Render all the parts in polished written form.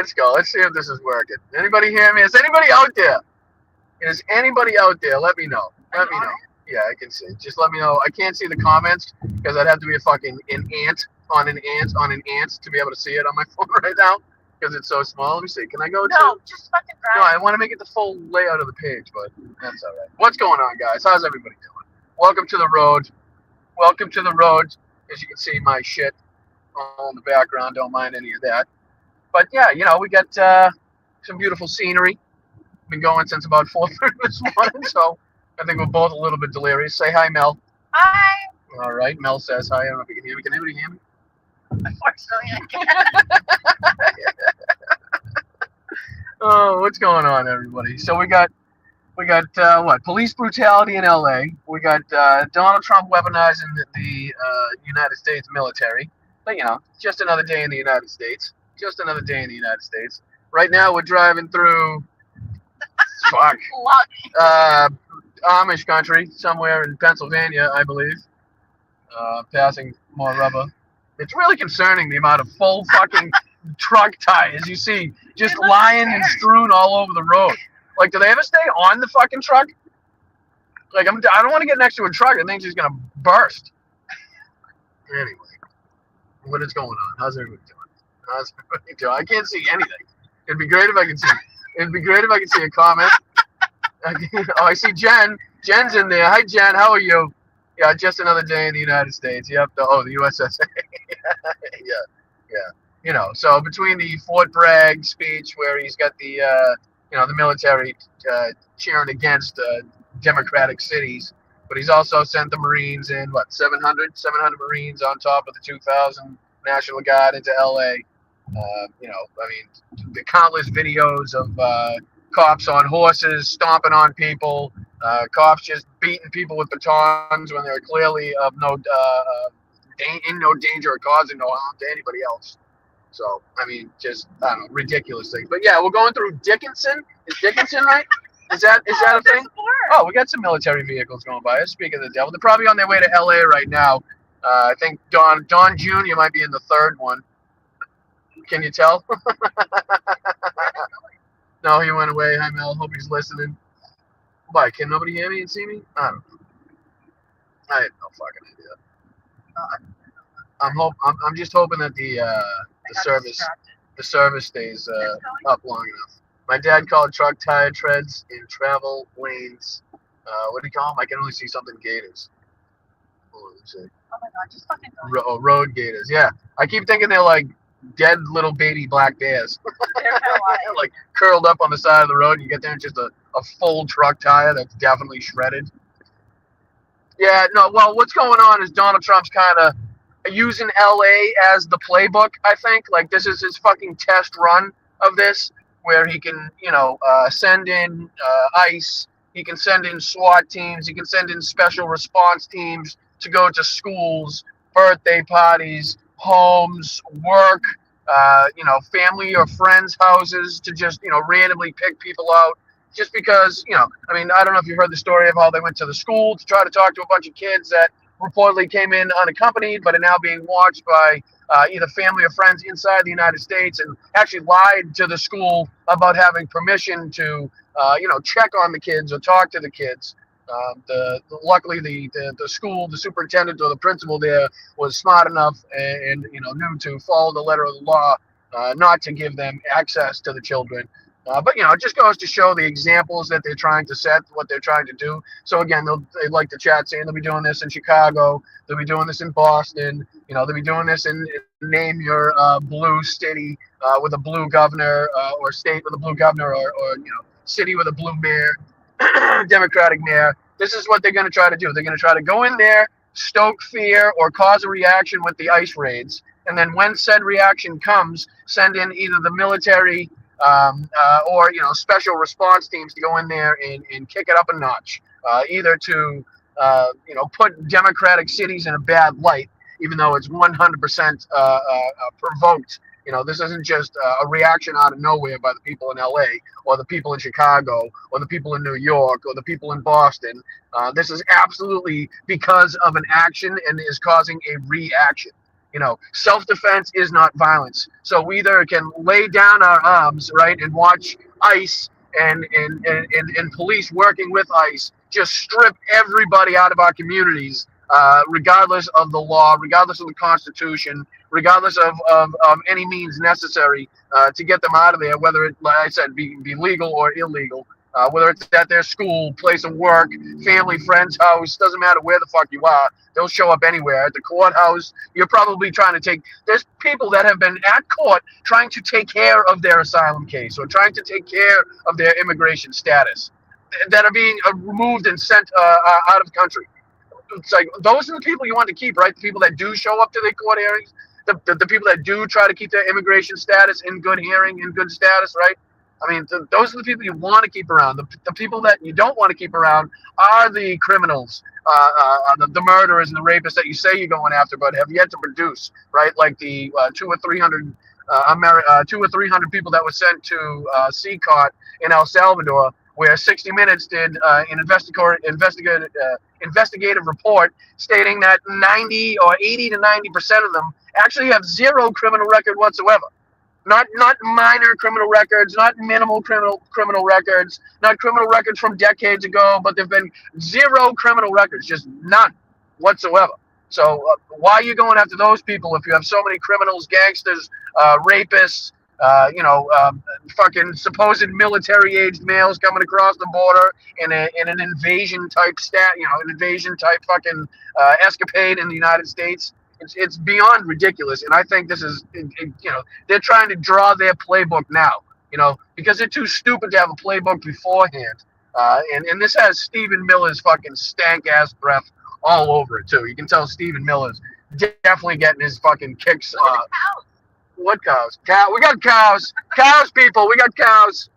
let's go. Let's see if this is working. Anybody hear me? Is anybody out there? Is anybody out there? Let me know. Let me know. Yeah, I can see. Just let me know. I can't see the comments because I'd have to be a fucking an ant on an ant on an ant to be able to see it on my phone right now because it's so small. Let me see. Can I go No, to? just fucking No, drive. I want to make it the full layout of the page, but that's all right. What's going on, guys? How's everybody doing? Welcome to the road. Welcome to the road. As you can see, my shit all in the background. Don't mind any of that. But yeah, you know, we got some beautiful scenery. Been going since about 4:30 this morning, so I think we're both a little bit delirious. Say hi, Mel. Hi. All right, Mel says hi. I don't know if you can hear me. Can anybody hear me? Unfortunately, I can't. Oh, what's going on, everybody? So we got what? Police brutality in L.A. We got Donald Trump weaponizing the United States military. But you know, just another day in the United States. Just another day in the United States. Right now, we're driving through Amish country, somewhere in Pennsylvania, I believe. Passing more rubber. It's really concerning the amount of full fucking truck tires you see just lying and strewn all over the road. Like, do they ever stay on the fucking truck? Like, I don't want to get next to a truck. I think she's gonna burst. Anyway, what is going on? How's everybody doing? How's everybody doing? I can't see anything. It'd be great if I could see. It'd be great if I could see a comment. Oh, I see Jen. Jen's in there. Hi, Jen. How are you? Yeah, just another day in the United States. Yep. The USSA. yeah. You know, so between the Fort Bragg speech where he's got the, the military cheering against democratic cities, but he's also sent the Marines in, 700 Marines on top of the 2,000 National Guard into L.A. The countless videos of cops on horses stomping on people, cops just beating people with batons when they're clearly of in no danger or causing no harm to anybody else. So, just, I don't know, ridiculous things. But yeah, we're going through Dickinson. Is Dickinson right? Is that a thing? Oh, we got some military vehicles going by. Speaking of the devil, they're probably on their way to L.A. right now. I think Don Jr. might be in the third one. Can you tell? No, he went away. Hi, Mel. Hope he's listening. Why? Can nobody hear me and see me? I don't know. I have no fucking idea. I'm just hoping that the service stays up long enough. My dad called truck tire treads in travel lanes. What do you call them? I can only see something gators. Oh my god, just fucking go. Road gators. Yeah, I keep thinking they're like dead little baby black bears. Like curled up on the side of the road, and you get there and just a full truck tire that's definitely shredded. Yeah, no, well, what's going on is Donald Trump's kind of using LA as the playbook, I think. Like, this is his fucking test run of this, where he can, send in ICE, he can send in SWAT teams, he can send in special response teams to go to schools, birthday parties, homes, work, family or friends' houses to just, randomly pick people out. Just because, I don't know if you heard the story of how they went to the school to try to talk to a bunch of kids that reportedly came in unaccompanied, but are now being watched by either family or friends inside the United States, and actually lied to the school about having permission to, check on the kids or talk to the kids. Luckily, the school, the superintendent or the principal there was smart enough and knew to follow the letter of the law, not to give them access to the children. But it just goes to show the examples that they're trying to set, what they're trying to do. So again, they like the chat saying they'll be doing this in Chicago, they'll be doing this in Boston, they'll be doing this in name your blue city with a blue governor, or state with a blue governor, or city with a blue mayor, Democratic mayor. This is what they're going to try to do. They're going to try to go in there, stoke fear, or cause a reaction with the ICE raids, and then when said reaction comes, send in either the military or special response teams to go in there and kick it up a notch, either to put democratic cities in a bad light, even though it's 100% provoked. This isn't just a reaction out of nowhere by the people in LA or the people in Chicago or the people in New York or the people in Boston. This is absolutely because of an action and is causing a reaction. You know, self-defense is not violence. So we either can lay down our arms, right, and watch ICE and police working with ICE just strip everybody out of our communities, regardless of the law, regardless of the Constitution, regardless of any means necessary to get them out of there, whether it, like I said, be legal or illegal. Whether it's at their school, place of work, family, friend's house, doesn't matter where the fuck you are, they'll show up anywhere. At the courthouse, you're probably trying to take, there's people that have been at court trying to take care of their asylum case or trying to take care of their immigration status that are being removed and sent out of the country. It's like, those are the people you want to keep, right? The people that do show up to their court hearings, the people that do try to keep their immigration status in good hearing, in good status, right? I mean, those are the people you want to keep around. The people that you don't want to keep around are the criminals, the murderers and the rapists that you say you're going after, but have yet to produce, right? Like the 200 or 300 people that were sent to CCOT in El Salvador, where 60 Minutes did an investigative report stating that 90 or 80 to 90% of them actually have zero criminal record whatsoever. Not minor criminal records, not minimal criminal records, not criminal records from decades ago, but there've been zero criminal records, just none whatsoever. So why are you going after those people if you have so many criminals, gangsters, rapists, fucking supposed military-aged males coming across the border in an invasion type an invasion type fucking escapade in the United States? It's beyond ridiculous, and I think this is, they're trying to draw their playbook now, because they're too stupid to have a playbook beforehand. And this has Stephen Miller's fucking stank-ass breath all over it, too. You can tell Stephen Miller's definitely getting his fucking kicks. What cows? We got cows. Cows, people. We got cows.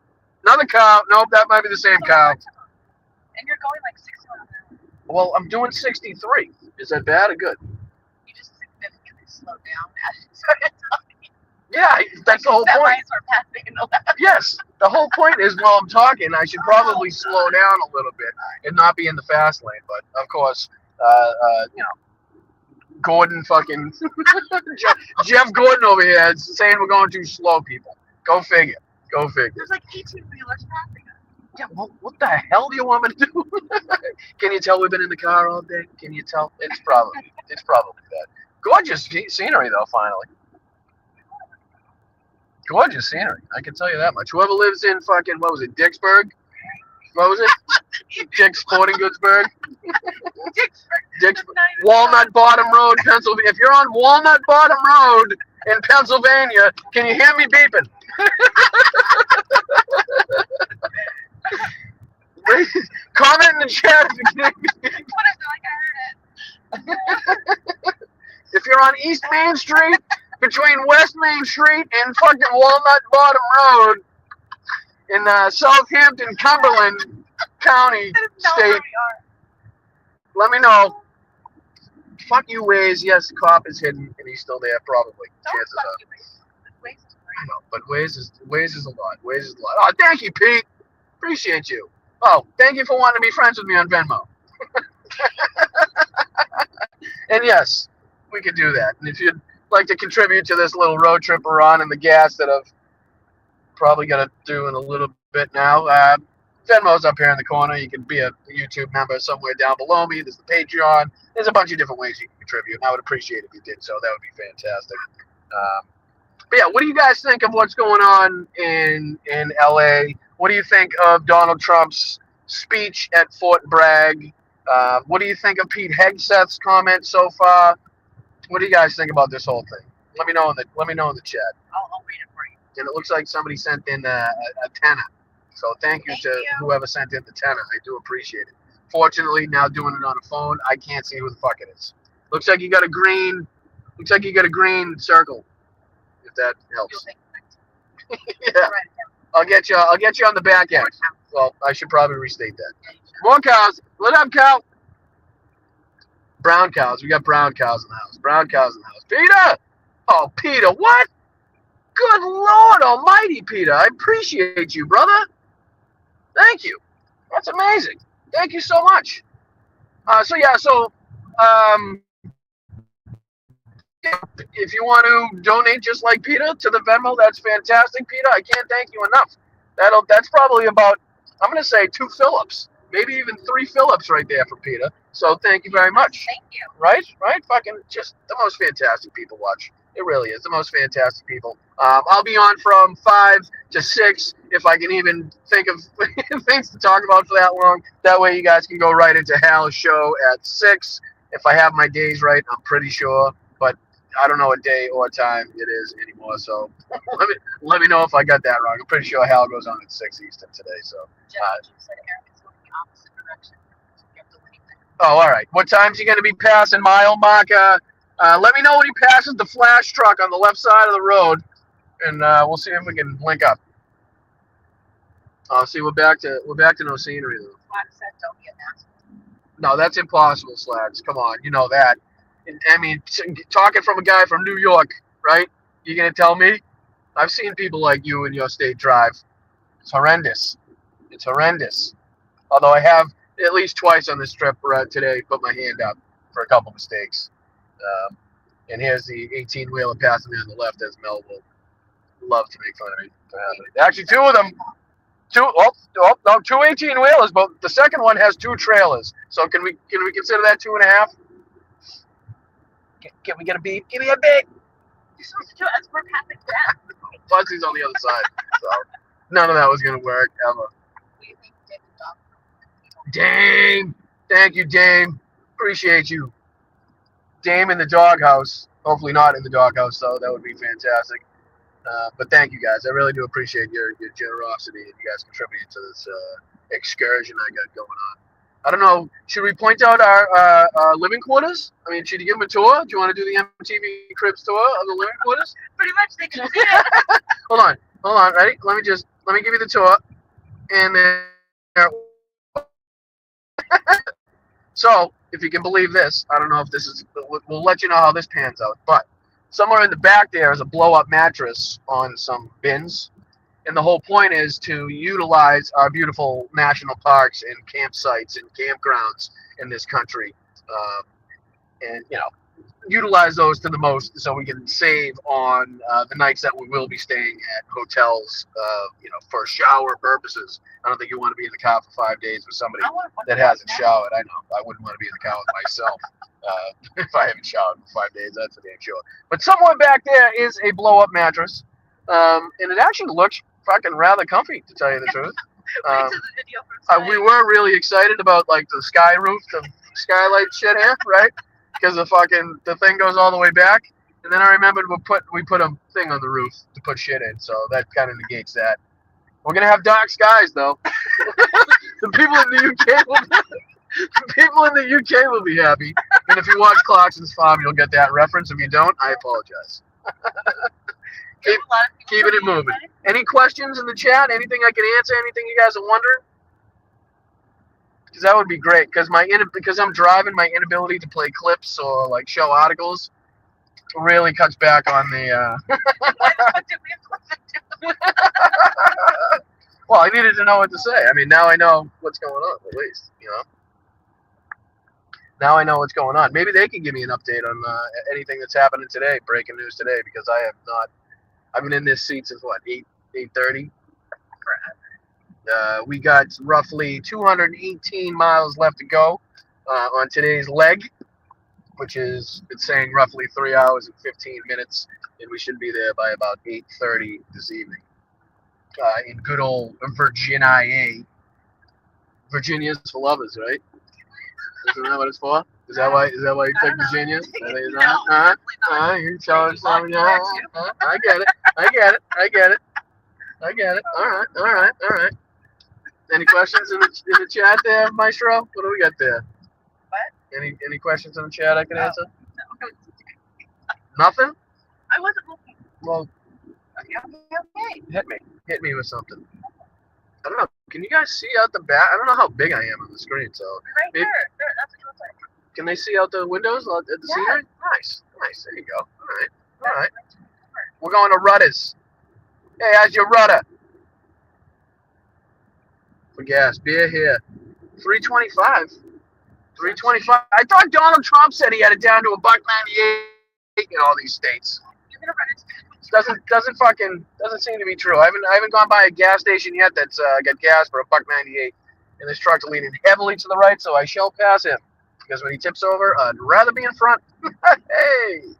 Another cow. Nope, that might be the same cow. And you're going like 61 an hour. Well, I'm doing 63. Is that bad or good? You just significantly slowed down as you started talking. Yeah, that's the whole point. Yes, the whole point is while I'm talking, I should probably slow down a little bit and not be in the fast lane. But of course, Gordon fucking Jeff Gordon over here is saying we're going too slow, people. Go figure. Go figure. There's like 18-wheelers passing us. Yeah, well, what the hell do you want me to do? Can you tell we've been in the car all day? Can you tell? It's probably that. Gorgeous scenery, though, finally. Gorgeous scenery. I can tell you that much. Whoever lives in fucking, what was it, Dicksburg? What was it? Dick's Sporting Goodsburg? Dicksburg. Walnut Bottom Road, Pennsylvania. If you're on Walnut Bottom Road in Pennsylvania, can you hear me beeping? Comment in the chat if you can. If you're on East Main Street, between West Main Street and fucking Walnut Bottom Road in Southampton, Cumberland County, state, let me know. Fuck you, Waze. Yes, the cop is hidden and he's still there, probably. Chances are. I know, but Waze is a lot. Waze is a lot. Oh, thank you, Pete. Appreciate you. Oh, thank you for wanting to be friends with me on Venmo. And yes, we could do that. And if you'd like to contribute to this little road trip we're on and the gas that I've probably got to do in a little bit now, Venmo's up here in the corner. You can be a YouTube member somewhere down below me. There's the Patreon. There's a bunch of different ways you can contribute. And I would appreciate it if you did so. That would be fantastic. But yeah, what do you guys think of what's going on in LA? What do you think of Donald Trump's speech at Fort Bragg? What do you think of Pete Hegseth's comments so far? What do you guys think about this whole thing? Let me know in the chat. I'll read it for you. And it looks like somebody sent in a tenner. So thank you to whoever sent in the tenner. I do appreciate it. Fortunately, now doing it on a phone, I can't see who the fuck it is. Looks like you got a green circle. If that helps. Yeah. I'll get you on the back end. Well, I should probably restate that. More cows. What up, cow? Brown cows. We got brown cows in the house. Brown cows in the house. Peter! Oh, Peter, what? Good Lord almighty, Peter. I appreciate you, brother. Thank you. That's amazing. Thank you so much. If you want to donate just like Peter to the Venmo, that's fantastic, Peter. I can't thank you enough. That's probably about, I'm going to say 2 Phillips, maybe even 3 Phillips right there for Peter. So thank you very much. Thank you. Right? Fucking just the most fantastic people watch. It really is the most fantastic people. I'll be on from 5 to 6 if I can even think of things to talk about for that long. That way you guys can go right into Hal's show at 6. If I have my days right, I'm pretty sure, but I don't know what day or time it is anymore. So let me know if I got that wrong. I'm pretty sure Hal goes on at 6 Eastern today. So. Jeff said Eric is going the opposite direction. Oh, all right. What time's he going to be passing mile marker? Let me know when he passes the flash truck on the left side of the road, and we'll see if we can link up. See, we're back to no scenery though. Slack said don't be a master. No, that's impossible, Slacks. Come on, you know that. I mean, talking from a guy from New York, right? You gonna tell me? I've seen people like you in your state drive. It's horrendous. It's horrendous. Although I have at least twice on this trip today put my hand up for a couple mistakes. And here's the 18-wheeler passing me on the left, as Mel will love to make fun of me for having it. Actually, 2 of them. No, 2 18-wheelers, but the second one has 2 trailers. So can we consider that 2.5? Can we get a beep? Give me a beep. You're supposed to do it as we're passing them. Fuzzy's on the other side, so none of that was gonna work ever. Dame, thank you, Dame. Appreciate you. Dame in the doghouse. Hopefully not in the doghouse, though. That would be fantastic. But thank you guys. I really do appreciate your generosity and you guys contributing to this excursion I got going on. I don't know. Should we point out our living quarters? I mean, should you give them a tour? Do you want to do the MTV Cribs tour of the living quarters? Pretty much they can see it. Hold on. Ready? Let me give you the tour. And then so, if you can believe this, I don't know if this is, we'll let you know how this pans out, but somewhere in the back there is a blow-up mattress on some bins, and the whole point is to utilize our beautiful national parks and campsites and campgrounds in this country, and, utilize those to the most so we can save on the nights that we will be staying at hotels, for shower purposes. I don't think you want to be in the car for 5 days with somebody that hasn't showered. I know. I wouldn't want to be in the car with myself if I haven't showered for 5 days. That's for damn sure. But somewhere back there is a blow-up mattress, and it actually looks fucking rather comfy, to tell you the truth. We were really excited about like the sky roof, the skylight shit here, right? Because the thing goes all the way back, and then I remembered we put a thing on the roof to put shit in, so that kind of negates that. We're gonna have dark skies though. The people in the UK will be happy, and if you watch Clarkson's Farm, you'll get that reference. If you don't, I apologize. Keeping it moving. Any questions in the chat? Anything I can answer? Anything you guys are wondering? Because that would be great. Because I'm driving, my inability to play clips or like show articles really cuts back on the. Why the fuck did we have to listen to? Well, I needed to know what to say. I mean, now I know what's going on. At least, Now I know what's going on. Maybe they can give me an update on anything that's happening today, breaking news today, because I have not. I've been in this seat since what, 8:30. We got roughly 218 miles left to go on today's leg, which is, it's saying roughly 3 hours and 15 minutes, and we should be there by about 8:30 this evening. In good old Virginia. Virginia's for lovers, right? Isn't that what it's for? Is that why you picked Virginia? No, You're showing something. I get it. All right. Any questions in the chat there, Maestro? What do we got there? What? Any questions in the chat I can answer? No. Nothing? I wasn't looking. Well, Okay. hit me with something. I don't know. Can you guys see out the back? I don't know how big I am on the screen, so Right there. That's what it looks like. can they see out the windows at the scenery? Nice. There you go. All right. We're going to Rudders. Hey, how's your rudder? For gas, beer here. $3.25. $3.25. I thought Donald Trump said he had it down to $1.98. in all these states. You're gonna run into Doesn't seem to be true. I haven't gone by a gas station yet that's got gas for $1.98, and this truck's leaning heavily to the right, so I shall pass him because when he tips over, I'd rather be in front. Hey, you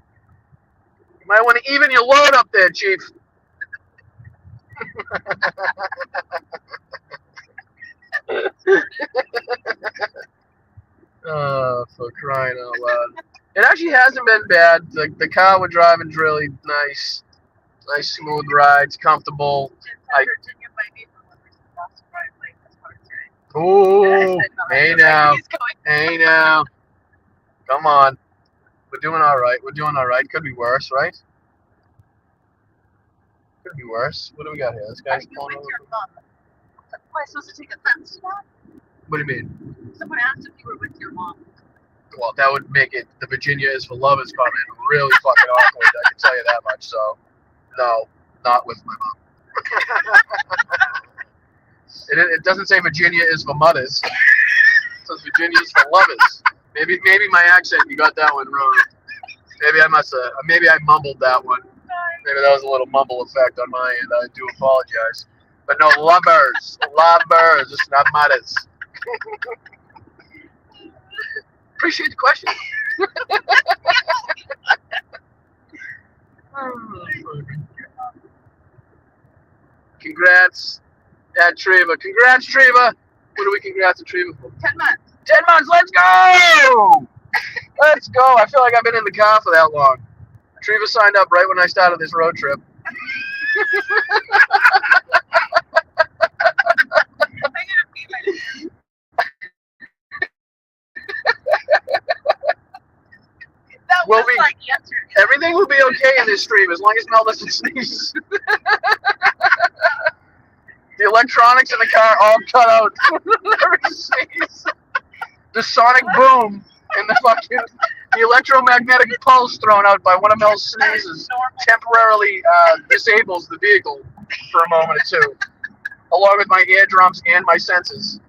might want to even your load up there, Chief. Oh, for crying out loud. It actually hasn't been bad. The car we're driving is really nice. Nice smooth rides, comfortable. Virginia might be the lovers of Boston Ride Lake this part today. Ooh, hey now. Hey now. Come on. We're doing all right. We're doing all right. Could be worse, right? Could be worse. What do we got here? This guy's pulling over. Am I supposed to take offense to that? What do you mean? Someone asked if you were with your mom. Well, that would make it the Virginia is for lovers comment really fucking awkward. I can tell you that much. So, no, not with my mom. It doesn't say Virginia is for mothers. It says Virginia is for lovers. Maybe my accent, you got that one wrong. Maybe I mumbled that one. Maybe that was a little mumble effect on my end. I do apologize. But no, lovers, it's not mothers. Appreciate the question. Congrats at Treva. Congrats, Treva. What do we congrats at Treva for? 10 months. 10 months. Let's go. Let's go. I feel like I've been in the car for that long. Treva signed up right when I started this road trip. We'll be, like everything will be okay in this stream as long as Mel doesn't sneeze. The electronics in the car all cut out. The sonic boom and the electromagnetic pulse thrown out by one of Mel's sneezes temporarily disables the vehicle for a moment or two, along with my eardrums and my senses.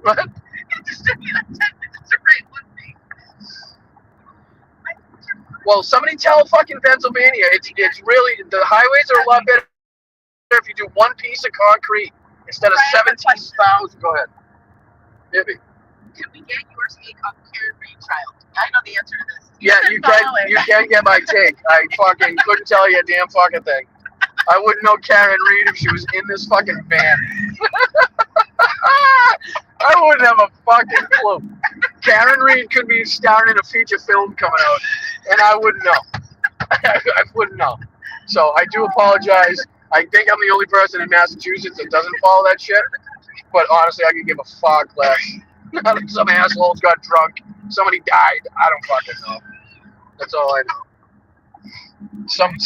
What? Well, somebody tell fucking Pennsylvania it's really the highways are a lot better if you do one piece of concrete instead of 17,000. Go ahead. Maybe. Can we get your take on Karen Reed trial? I know the answer to this. Yeah, you can get my take. I fucking couldn't tell you a damn fucking thing. I wouldn't know Karen Reed if she was in this fucking van. I wouldn't have a fucking clue. Karen Reed could be starring in a feature film coming out, and I wouldn't know. I wouldn't know. So I do apologize. I think I'm the only person in Massachusetts that doesn't follow that shit. But honestly, I could give a fuck less. Some assholes got drunk. Somebody died. I don't fucking know. That's all I know. Some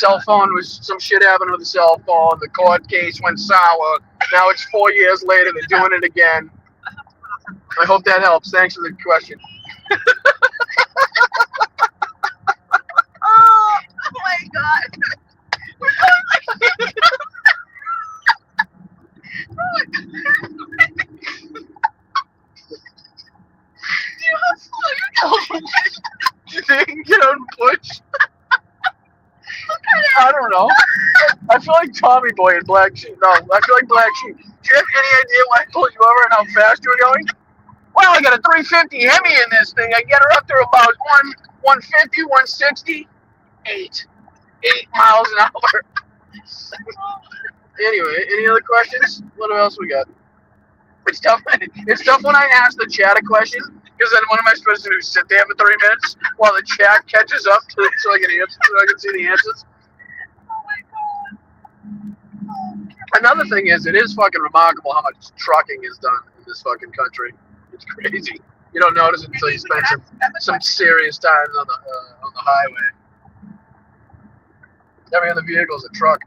shit happened with the cell phone. The court case went sour. Now it's 4 years later. They're doing it again. I hope that helps. Thanks for the question. Oh my god. We're going like You think you can get on push? I don't know. I feel like Tommy Boy in Black Sheep. No, I feel like Black Sheep. Do you have any idea why I pulled you over and how fast you were going? Well, I got a 350 Hemi in this thing. I get her up to about 150, 160, 8 miles an hour. Anyway, any other questions? What else we got? It's tough. It's tough when I ask the chat a question, because then what am I supposed to do? Sit there for 3 minutes while the chat catches up so I can answer, so I can see the answers. oh my god. Another thing is, it is fucking remarkable how much trucking is done in this fucking country. It's crazy. You don't notice it until you spend some serious time on the highway. Every other vehicle is a truck.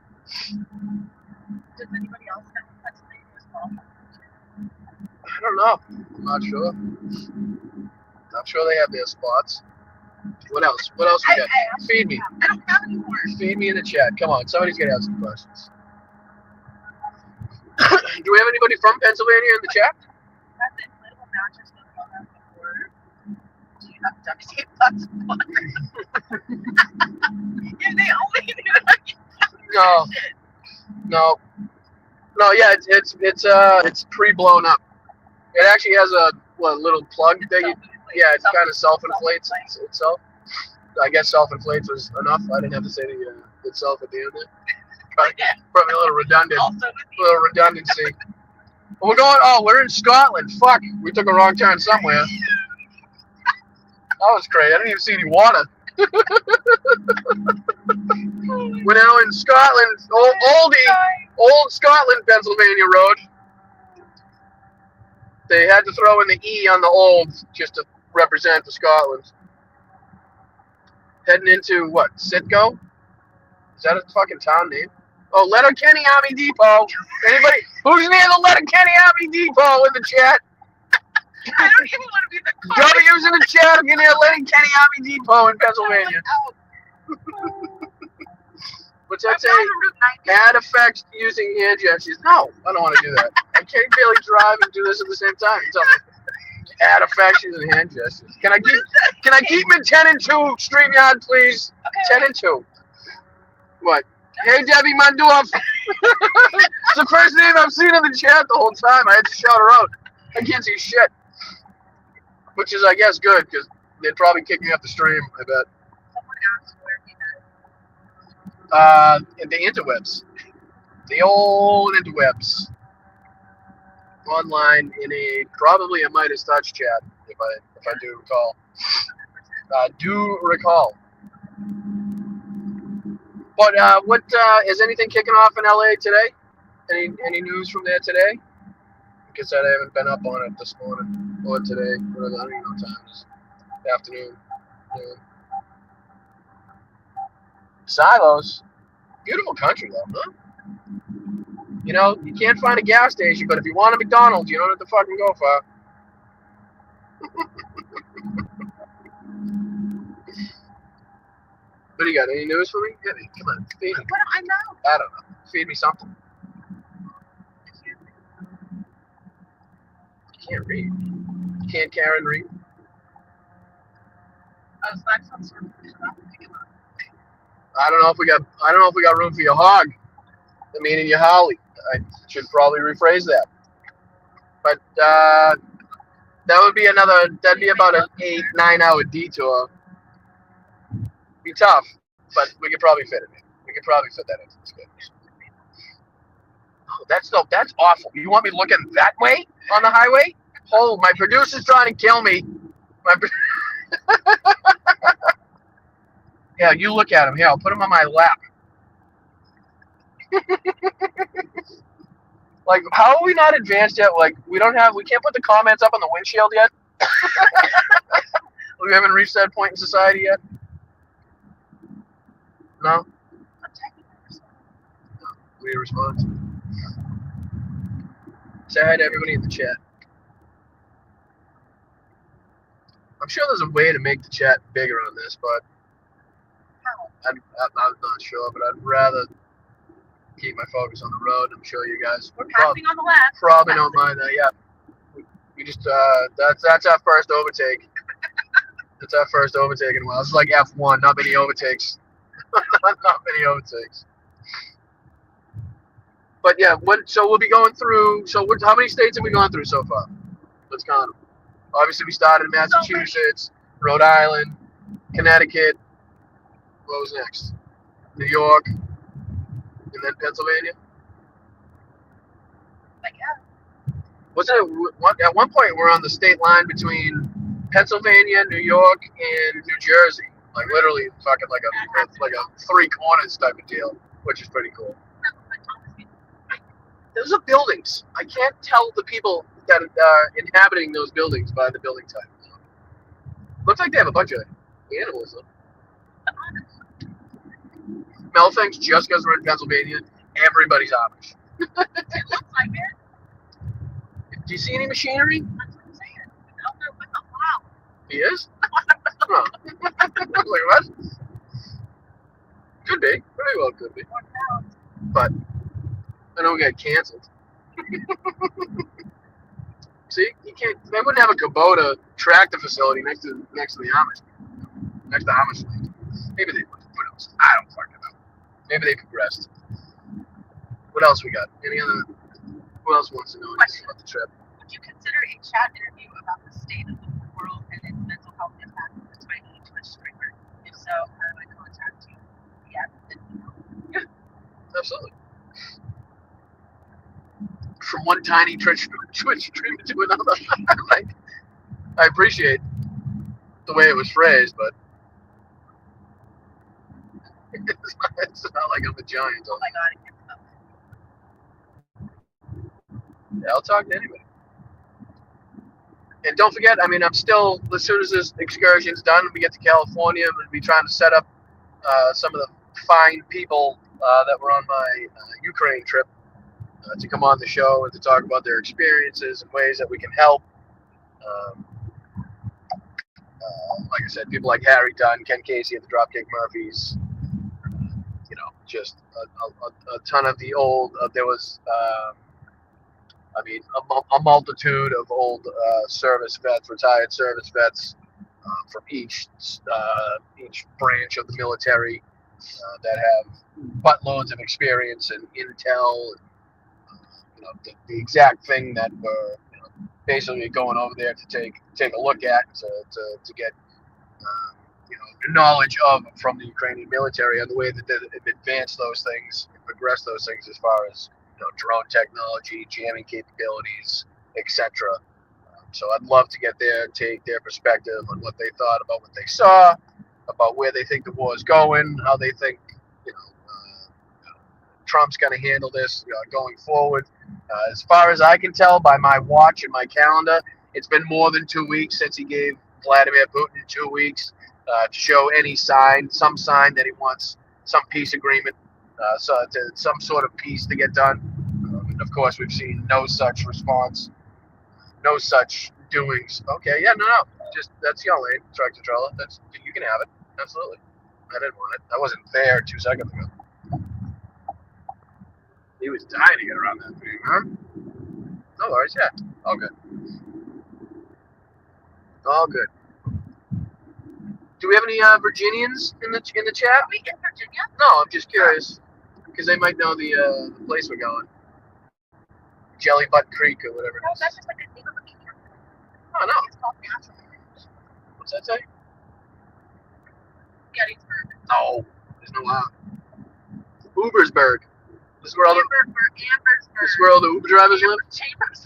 Does anybody else have Pennsylvania as well? I don't know. I'm not sure. Not sure they have their spots. What else? What else we got? Feed me. I don't have any more. Feed me in the chat. Come on, somebody's gonna have some questions. Do we have anybody from Pennsylvania in the chat? That's inflatable mattress was on that before. you have duct tape. That's fun. Yeah, they only do that. No, yeah, it's pre-blown up. It actually has a little plug that you, yeah, it kind of self-inflates itself. I guess self-inflates was enough. I didn't have to say the itself at the end there. Probably a little redundant, little redundancy. We're in Scotland. Fuck, we took a wrong turn somewhere. That was crazy. I didn't even see any water. We're now in Scotland, old Scotland, Pennsylvania road. They had to throw in the E on the old just to represent the Scotland. Heading into what? Sitco? Is that a fucking town name? Oh, Letterkenny Army Depot. Anybody who's near the Letterkenny Army Depot in the chat? I don't even want to be the car. W's in the chat if you're near Letterkenny Army Depot in Pennsylvania. What's that say? Add effects using hand gestures. No, I don't want to do that. I can't barely drive and do this at the same time. Tell me. Add effects using hand gestures. Can I keep them in 10 and 2, StreamYard, please? Okay. 10 and 2. What? Hey, Debbie Mundorf. It's the first name I've seen in the chat the whole time. I had to shout her out. I can't see shit. Which is, I guess, good, because they'd probably kick me off the stream, I bet. Someone asked where he The interwebs. The old interwebs. Online in probably a Midas Touch chat, if I do recall. Do recall. But what is anything kicking off in LA today? Any news from there today? Because I haven't been up on it this morning or today. I don't even know what time it is. Afternoon. Yeah. Silos. Beautiful country though, huh? You know, you can't find a gas station, but if you want a McDonald's, you don't have to fucking go far. What do you got? Any news for me? Get me. Come on, feed me. What do I know? I don't know. Feed me something. You can't read. Can't Karen read? I was like, some sort of I don't know if we got room for your hog. I mean, in your holly. I should probably rephrase that. But that'd be about an 8-9 hour detour. Be tough, but we could probably fit it in. We could probably fit that into the schedule. Oh, that's awful. You want me looking that way on the highway? Oh, my producer's trying to kill me. Yeah, you look at him. Here, I'll put him on my lap. Like, how are we not advanced yet? Like, we can't put the comments up on the windshield yet. We haven't reached that point in society yet. No? We respond. Say hi to everybody in the chat. I'm sure there's a way to make the chat bigger on this, but I'm not sure. But I'd rather keep my focus on the road. I'm sure you guys we're passing on the left. Probably don't mind that. Yeah, we just that's our first overtake. It's our first overtake in a while. It's like F1. Not many overtakes. not many overtakes. But yeah, so we'll be going through. So how many states have we gone through so far? Let's count them. Obviously, we started in Massachusetts, Rhode Island, Connecticut. What was next? New York, and then Pennsylvania. Wasn't it at one point we're on the state line between Pennsylvania, New York, and New Jersey? Like literally, fucking like a 3 corners type of deal, which is pretty cool. Those are buildings. I can't tell the people that are inhabiting those buildings by the building type. Looks like they have a bunch of animals though. Mel thinks just because we're in Pennsylvania, everybody's Amish. It looks like it. Do you see any machinery? That's what I'm saying. Out there with a plow. He is? Oh. Like what? Could be. Very well could be. But I know we got canceled. See, you can't. They wouldn't have a Kubota tractor facility next to the Amish, next to Amish land. Maybe they would. Who knows? I don't fucking know. Maybe they progressed. What else we got? Any other? Who else wants to know anything about the trip? Would you consider a chat interview about the state of the world and its mental health impact on the tiny Twitch streamer? If so, how do I contact you? Yeah. Absolutely. From one tiny Twitch streamer to another. Like, I appreciate the way it was phrased, but it's not like I'm a giant. Oh my god, I can't stop. Yeah, I'll talk to anybody. And don't forget, I mean, I'm still, as soon as this excursion's done and we get to California, I'm going to be trying to set up some of the fine people that were on my Ukraine trip to come on the show and to talk about their experiences and ways that we can help. Like I said, people like Harry Dunn, Ken Casey at the Dropkick Murphys, you know, just a ton of the old, there was, I mean, a multitude of old service vets, retired service vets from each branch of the military that have buttloads of experience and intel, and, you know, the exact thing that we're, you know, basically going over there to take a look at to get you know, knowledge of from the Ukrainian military and the way that they've advanced those things and progressed those things as far as, you know, drone technology, jamming capabilities, etc. So I'd love to get take their perspective on what they thought about what they saw, about where they think the war is going, how they think, you know, Trump's going to handle this going forward. As far as I can tell by my watch and my calendar, it's been more than 2 weeks since he gave Vladimir Putin 2 weeks to show any sign, some sign that he wants some peace agreement, some sort of peace to get done. And of course, we've seen no such response, no such doings. Okay, yeah, no, just that's your lane, tractor trailer. That's, you can have it. Absolutely. I didn't want it. I wasn't there 2 seconds ago. He was dying to get around that thing, huh? No worries, yeah. All good. All good. Do we have any Virginians in the chat? Are we in Virginia? No, I'm just curious because they might know the place we're going. Jelly Butt Creek or whatever. No, that's just like a neighborhood camp. Oh no. It's called Natural Ridge. What's that say? Gettysburg. No, there's no Ubersburg. This is where all the Ambersburg. this is where all the Uber drivers live. Chambers.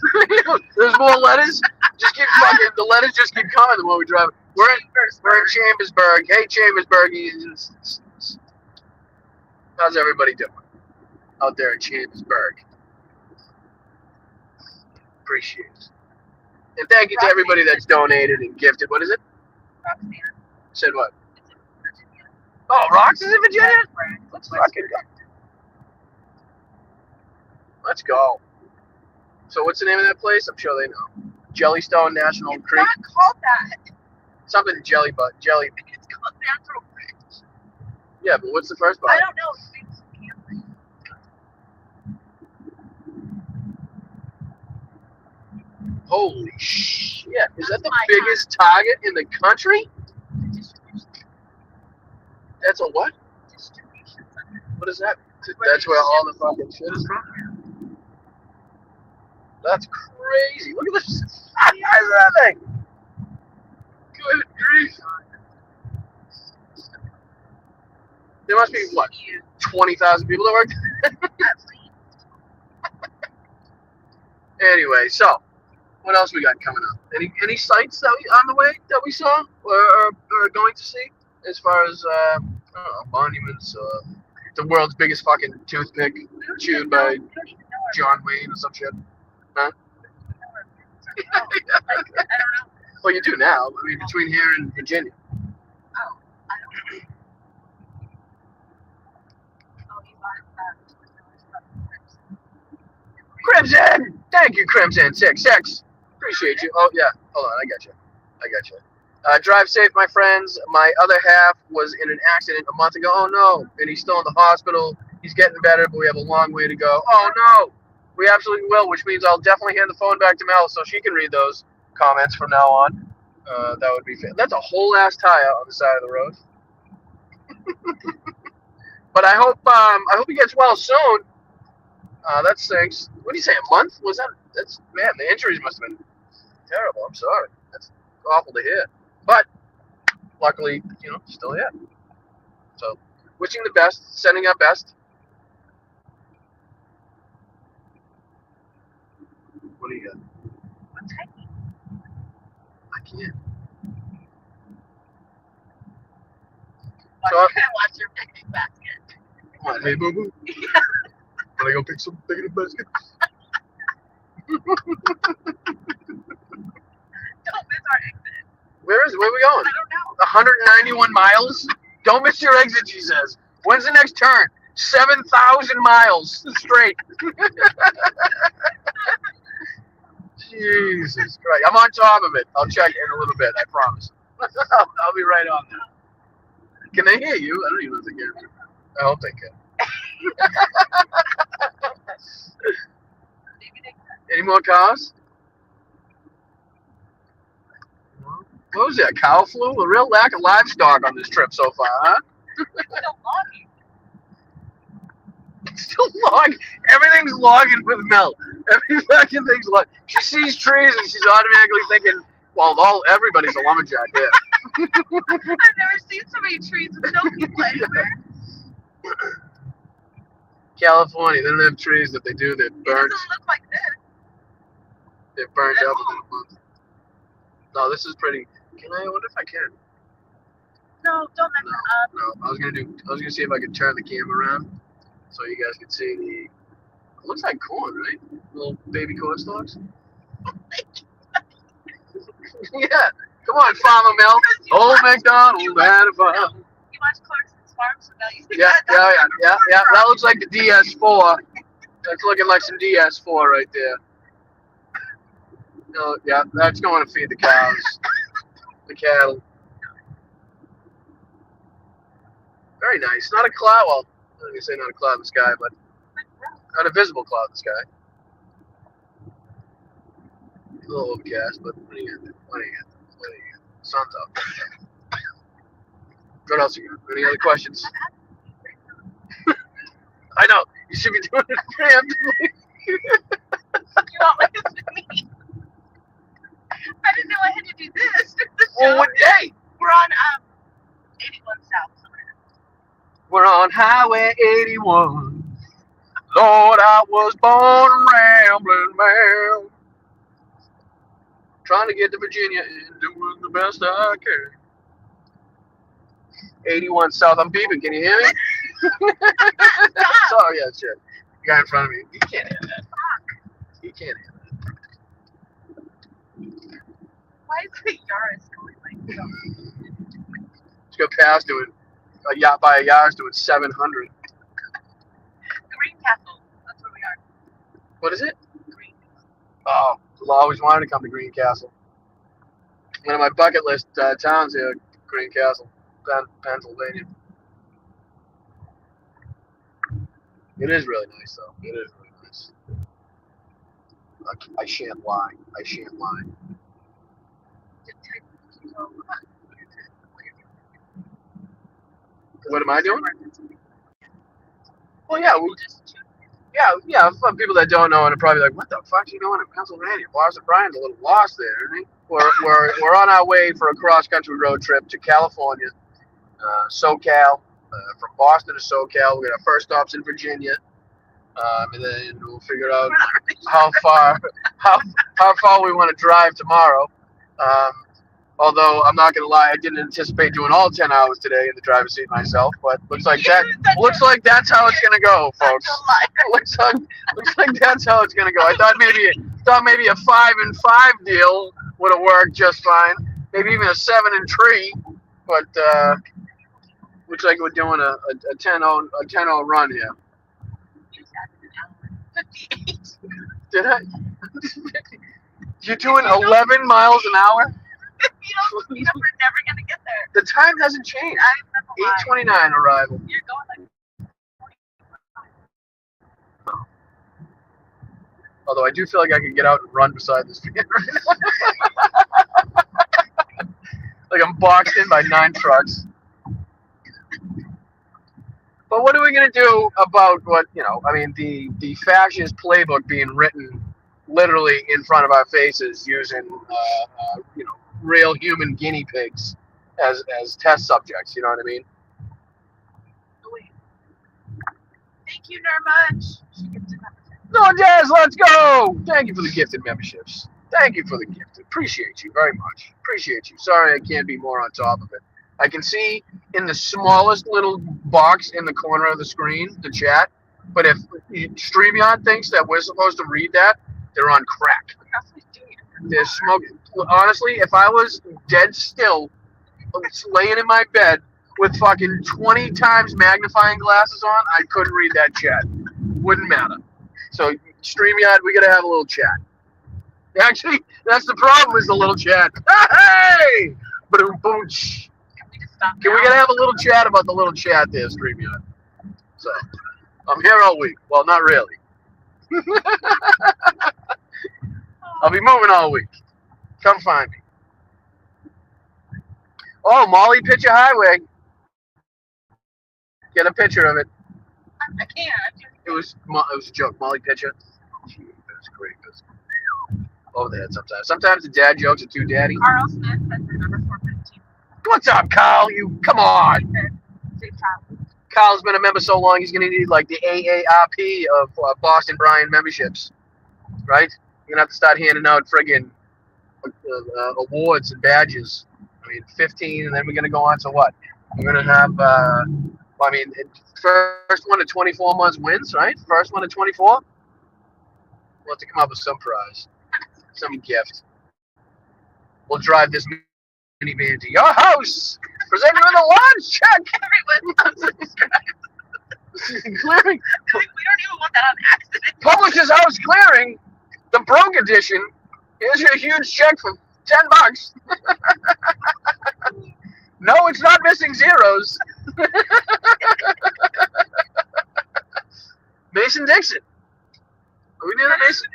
There's more letters. Just keep fucking. The letters just keep coming the more we drive. We're in Chambersburg. Hey, Chambersburg. How's everybody doing out there in Chambersburg? Appreciate it. And thank you to everybody that's donated and gifted. What is it? Roxanne. Said what? It's in Virginia. Oh, Rox is in Virginia? Let's fucking go. Let's go. So what's the name of that place? I'm sure they know. Jellystone National It's Creek. not called that. Something jelly. It's called Natural Ridge. Yeah, but what's the first part? I don't know. It's camping. Holy shit. Is that the my biggest target in the country? Distribution That's a what? center. What is that? That's where all the fucking shit is from? That's crazy. Look at this. What is that thing? Good grief. There must be, what, 20,000 people that work Anyway, so, what else we got coming up? Any sites that on the way that we saw or are going to see? As far as, I don't know, monuments, the world's biggest fucking toothpick chewed by John Wayne or some shit. Huh? I don't know. Well, you do now. I mean, between here and Virginia. Oh, I don't know. Oh, you bought Crimson! Thank you, Crimson66. Appreciate you. Oh, yeah. Hold on. I got you. Drive safe, my friends. My other half was in an accident a month ago. Oh, no. And he's still in the hospital. He's getting better, but we have a long way to go. Oh, no. We absolutely will, which means I'll definitely hand the phone back to Mel so she can read those comments from now on. That would be that's a whole ass tire on the side of the road. But I hope he gets well soon. That stinks. What do you say? A month? Was that? That's man. The injuries must have been terrible. I'm sorry. That's awful to hear. But luckily, still here. So, wishing the best, sending our best. What do you got? What's happening? I can't. So, watch your picnic basket. Come on, hey boo boo. Wanna go pick some picnic basket? Don't miss our exit. Where is it? Where are we going? I don't know. 191 miles? Don't miss your exit, she says. When's the next turn? 7,000 miles straight. Jesus Christ. I'm on top of it. I'll check in a little bit, I promise. I'll be right on there. Can they hear you? I don't even know if they can. I hope they can. Any more cars? What was that? Cow flu? A real lack of livestock on this trip so far, huh? Still logging. Everything's logging with Mel. Every fucking thing's logging. She sees trees and she's automatically thinking, well, everybody's a lumberjack here. I've never seen so many trees with no people anywhere. California, they don't have trees. If they do, they're burnt. It doesn't look like this. They're burnt up within a month. No, this is pretty. I wonder if I can. No, don't mess it up. No, I was gonna see if I could turn the camera around so you guys could see the. It looks like corn, right? Little baby corn stalks. Yeah. Come on, Farmer Mel. Old MacDonald had a farm. You watch Clarkson's Farm, so now you see Yeah. That looks like the DS4. That's looking like some DS4 right there. No, yeah, that's going to feed the cows, the cattle. Very nice. Not a cloud. Well, I'm going to say not a cloud in the sky, but not a visible cloud in the sky. A little overcast, but what do you got? Sun's out. What else you got? Any other questions? I know. You should be doing it preemptively. You want my me? I didn't know I had to do this. Well, what day? We're on 81 South somewhere. We're on Highway 81. Lord, I was born a rambling man. Trying to get to Virginia and doing the best I can. 81 South. I'm beeping. Can you hear me? Sorry, yeah, sure. The guy in front of me. He can't hear that. He can't hear that. Why is the Yaris going like so? Let's go past doing a yacht by a Yaris doing 700. Green Castle. That's where we are. What is it? Green. Oh, I always wanted to come to Green Castle. One of my bucket list towns here, Green Castle, Pennsylvania. It is really nice, though. It is really nice. I shan't lie. I shan't lie. What am I doing? Well, yeah, for people that don't know and are probably like, what the fuck are you doing in Pennsylvania? Boston Brian's a little lost there, isn't he? We're on our way for a cross-country road trip to California, SoCal, from Boston to SoCal. We got our first stops in Virginia, and then we'll figure out how far we want to drive tomorrow. Although I'm not gonna lie, I didn't anticipate doing all 10 hours today in the driver's seat myself, but looks like that's how it's gonna go, folks. looks like that's how it's gonna go. I thought maybe a 5 and 5 deal would have worked just fine. Maybe even a 7 and 3, but looks like we're doing a 10-0 run here. Did I? You're doing 11 miles an hour? We're never gonna get there. The time hasn't changed. 8:29 arrival. You're going like Although I do feel like I could get out and run beside this van right now. Like I'm boxed in by 9 trucks. But what are we going to do about what, I mean, the fascist playbook being written literally in front of our faces using, real human guinea pigs as test subjects, you know what I mean? Thank you, Nurmuch. She gifted membership. No, Jazz, let's go! Thank you for the gifted memberships. Thank you for the gift. Appreciate you very much. Appreciate you. Sorry I can't be more on top of it. I can see in the smallest little box in the corner of the screen, the chat, but if StreamYard thinks that we're supposed to read that, they're on crack. They're smoking. Honestly, if I was dead still, laying in my bed with fucking 20 times magnifying glasses on, I couldn't read that chat. Wouldn't matter. So, StreamYard, we gotta have a little chat. Actually, that's the problem, is the little chat. Hey! Boom, boom. Can we gotta have a little chat about the little chat there, StreamYard? So, I'm here all week. Well, not really. I'll be moving all week. Come find me. Oh, Molly Picture Highway. Get a picture of it. I can't. It was a joke. Molly Picture. That's great. Over the head sometimes. Sometimes the dad jokes are too daddy. Carl Smith says number 415. What's up, Kyle? You come on. Safe travel. Kyle's been a member so long, he's gonna need like the AARP of Boston Brian memberships, right? You're gonna have to start handing out friggin' awards and badges. I mean, 15, and then we're gonna go on to what? We're gonna have, first one to 24 months wins, right? First one to 24. We'll have to come up with some prize, some gift. We'll drive this minivan to your house. Present you with a lunch check. Everyone loves subscribe. Clearing. We don't even want that on accident. Publisher's House Clearing, the broke edition. Here's your huge check for $10. No, it's not missing zeros. Mason Dixon. Are we near the Mason?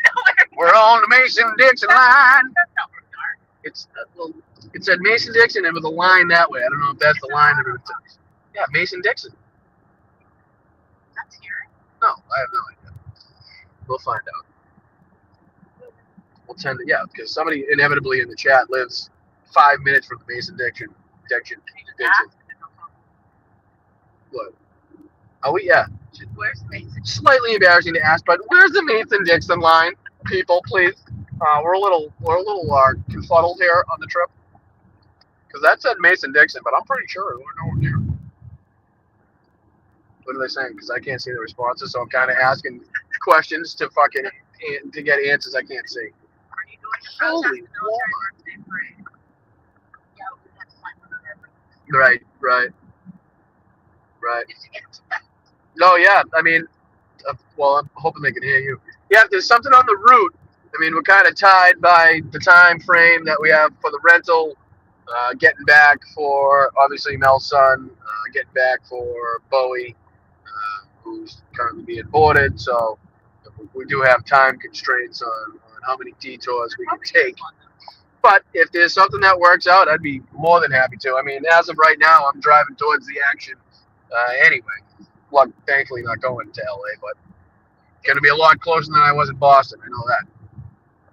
We're on the Mason Dixon line. That's not where we are. It said Mason Dixon and with a line that way. I don't know if that's the line that it says. Yeah, Mason Dixon. That's here. No, I have no idea. We'll find out. We'll tend to, because somebody inevitably in the chat lives 5 minutes from the Mason Dixon. What? Oh, yeah. Where's Mason? Slightly embarrassing to ask, but where's the Mason Dixon line? People, please. We're a little confuddled here on the trip. Because that said Mason Dixon, but I'm pretty sure we're nowhere near. What are they saying? Because I can't see the responses, so I'm kind of asking questions to get answers I can't see. Are you going to Holy protest the military birthday parade? Yeah, we have to find one of every. Right. No, yeah. I mean, I'm hoping they can hear you. Yeah, if there's something on the route, I mean, we're kind of tied by the time frame that we have for the rental, getting back for, obviously, Mel's son, getting back for Bowie, who's currently being boarded. So we do have time constraints on how many detours we can take. But if there's something that works out, I'd be more than happy to. I mean, as of right now, I'm driving towards the action anyway. Well, thankfully not going to LA, but going to be a lot closer than I was in Boston. I know that.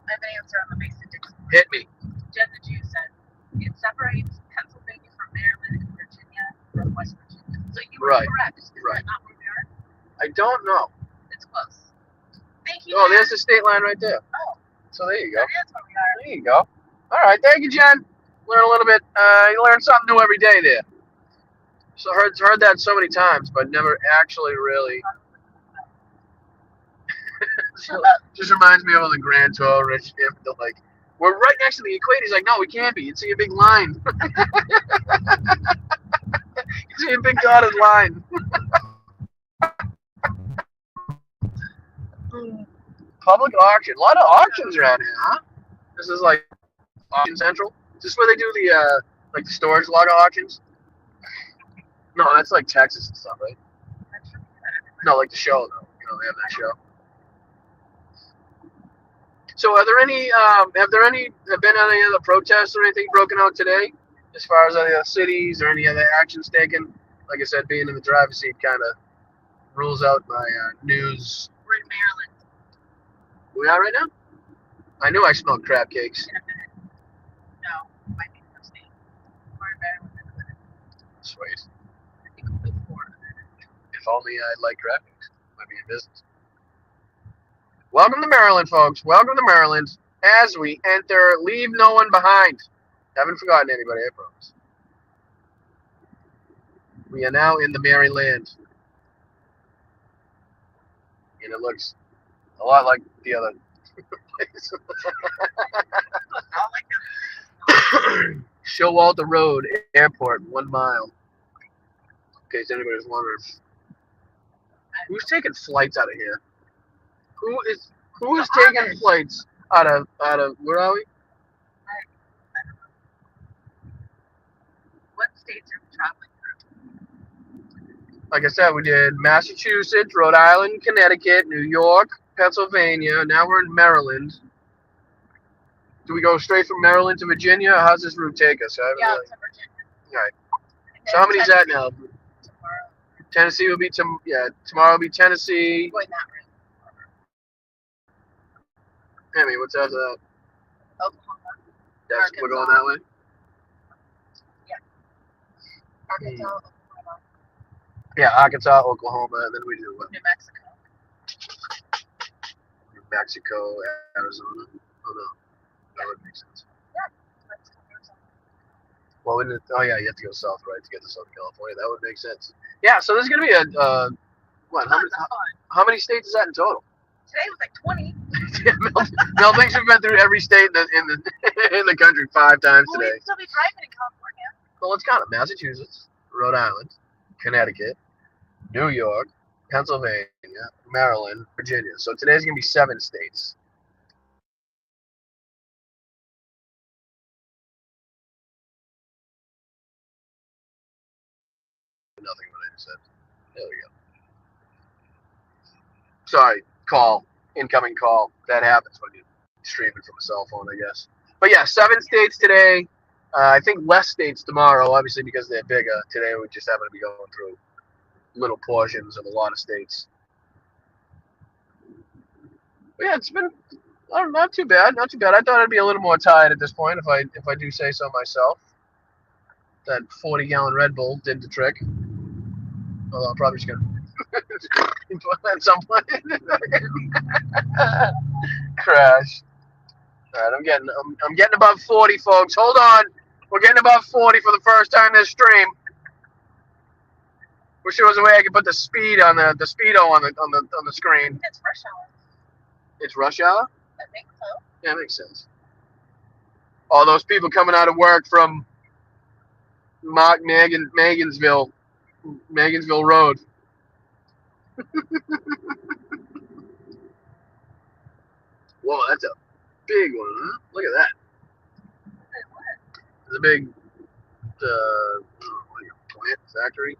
I have an answer on the Mason Dixon. Hit me. Jen the Jew said it separates Pennsylvania from Maryland and Virginia from West Virginia. So you were correct. Is that not where we are? I don't know. It's close. Thank you. Oh, there's the state line right there. Oh. So there you go. That is where we are. There you go. All right. Thank you, Jen. Learn a little bit. You learn something new every day there. So heard that so many times, but never actually really. Just reminds me of the Grand Tour, Rich. Like, we're right next to the equator. He's like, no, we can't be. You'd see a big line. You see a big dotted line. Public auction. A lot of auctions around here, huh? This is like Auction Central. Is this where they do the the storage log auctions? No, that's like Texas and stuff, right? No, like the show though. They have that show. So, are there any? Have been any other protests or anything broken out today, as far as other cities or any other actions taken? Like I said, being in the driver's seat kind of rules out my news. We're in Maryland. We are right now. I knew I smelled crab cakes. In a minute. No, might be some state. We're in Maryland in a minute. Sweet. I think we'll be 4 in a minute. If only I'd like crab cakes. Might be in business. Welcome to Maryland, folks. Welcome to Maryland. As we enter, leave no one behind. Haven't forgotten anybody, I promise. We are now in the Maryland. And it looks a lot like the other place. All like Showalter Road, Airport, 1 mile. In case anybody's wondering. Who's taking flights out of here? Who is taking flights out of where are we? I don't know. What states are we traveling through? Like I said, we did Massachusetts, Rhode Island, Connecticut, New York, Pennsylvania. Now we're in Maryland. Do we go straight from Maryland to Virginia, or how's this route take us? Yeah, it's in Virginia. All right. So how many's that now? Tomorrow. Tennessee will be tomorrow will be Tennessee. Going that route. Hammy, what's after that? Oklahoma. That's, we're going that way. Arkansas, Oklahoma. Yeah, Arkansas, Oklahoma, and then we do what? New Mexico. New Mexico, Arizona. Oh no, that would make sense. Yeah, Mexico, Arizona. Well, you have to go south, right, to get to Southern California. That would make sense. Yeah, so there's gonna be a what? How many states is that in total? Today was like 20. Mel thinks we've been through every state in the country 5 times Well, today. we'd still be driving in California. Well, let's count it: Massachusetts, Rhode Island, Connecticut, New York, Pennsylvania, Maryland, Virginia. So today's gonna be 7 states. Nothing what I just said. There we go. Sorry, incoming call. That happens when you're streaming from a cell phone, I guess. But yeah, 7 states today. I think less states tomorrow, obviously because they're bigger. Today we just happen to be going through little portions of a lot of states. But yeah, it's been not too bad, not too bad. I thought I'd be a little more tired at this point if I do say so myself. That 40-gallon Red Bull did the trick. Although I'm probably just gonna at some point crash. All right, I'm getting above 40, folks. Hold on, we're getting above 40 for the first time this stream. Wish there was a way I could put the speed on the speedo on the screen. It's rush hour. It's rush hour? I think so. Yeah, that makes sense. All those people coming out of work from Megansville Road. Whoa, that's a big one, huh? Look at that. It's a big plant, factory,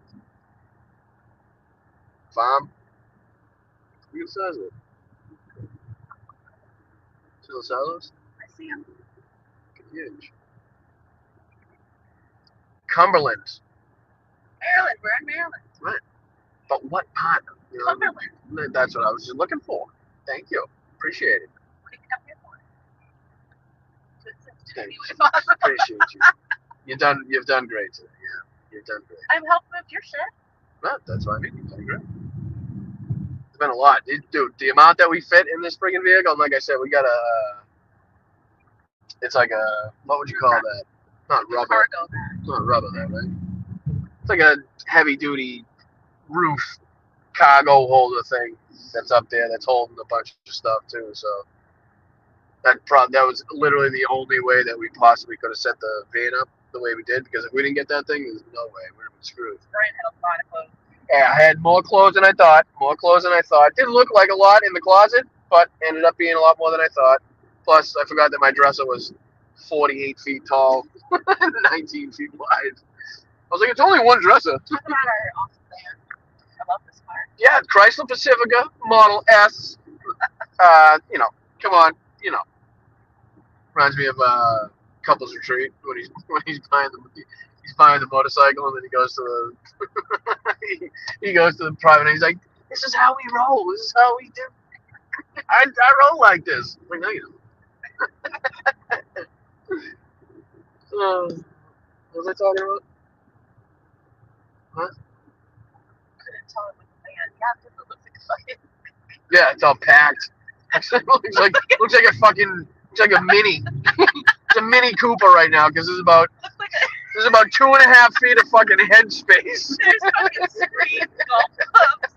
farm. Look at the size of it. See the silos? I see them. Huge. Cumberland. Maryland. We're in Maryland. Right. But what part? Cumberland. That's what I was just looking for. Thank you. Appreciate it. What did you come here for? Thanks. Appreciate you. You've done great today. Yeah, you've done great. I'm helping with your shit. Right, that's what I mean. You've done great. It's been a lot, dude. The amount that we fit in this friggin' vehicle, and like I said, we got a. It's like a, what would you call that? Not rubber. Cargo. Not rubber, though, right? It's like a heavy-duty roof cargo holder thing that's up there that's holding a bunch of stuff too. So that was literally the only way that we possibly could have set the van up the way we did, because if we didn't get that thing, there's no way we would have been screwed. Brian had a lot of clothes. Yeah, I had more clothes than I thought. Didn't look like a lot in the closet, but ended up being a lot more than I thought. Plus, I forgot that my dresser was 48 feet tall, 19 feet wide. I was like, it's only one dresser. Talk about our awesome van. I love this car. Yeah, Chrysler Pacifica, Model S. Come on. you know, reminds me of couples retreat when he's buying the motorcycle, and then he goes to the he goes to the private, and he's like, "This is how we roll. This is how we do. I roll like this." I'm like, no, you don't. What was I talking about? Huh? Couldn't tell it was a van. Yeah, because it looks like a fucking. Yeah, it's all packed. looks like a mini. It's a Mini Cooper right now because there's about 2.5 feet of fucking head space. There's fucking screen golf clubs.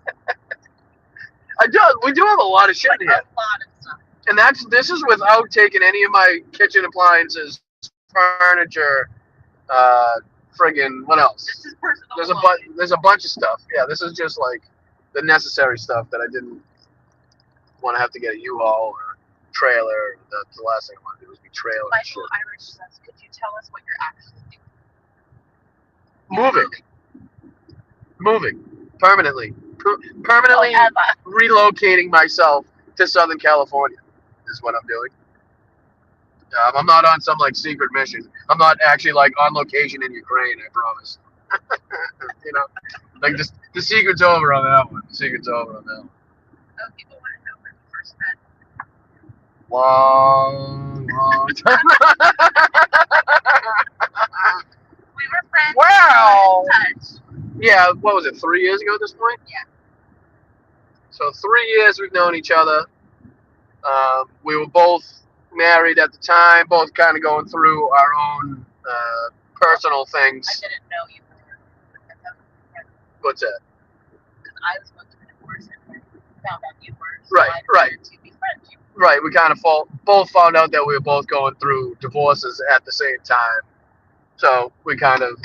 We do have a lot of shit in here. A lot of stuff. And this is without taking any of my kitchen appliances, furniture, friggin' what else? This is personal. There's a bunch of stuff. Yeah, this is just like the necessary stuff that I didn't want to have to get a U-Haul or trailer. That's the last thing I want to do is be trailer. Michael Irish says, could you tell us what you're actually doing? Moving permanently. Permanently relocating myself to Southern California is what I'm doing. I'm not on some like secret mission. I'm not actually like on location in Ukraine, I promise. You know, like the secret's over on that one. The secret's over on that one. Oh, people want to know where we first met. Long time. We were friends. Wow. In touch. Yeah, what was it? 3 years ago at this point? Yeah. So 3 years we've known each other. We were both married at the time, both kind of going through our own personal things. I didn't know you were. What's that? Because I was going through a divorce and found out you were. So Right. To be friends. Right, we kind of both found out that we were both going through divorces at the same time. So we kind of,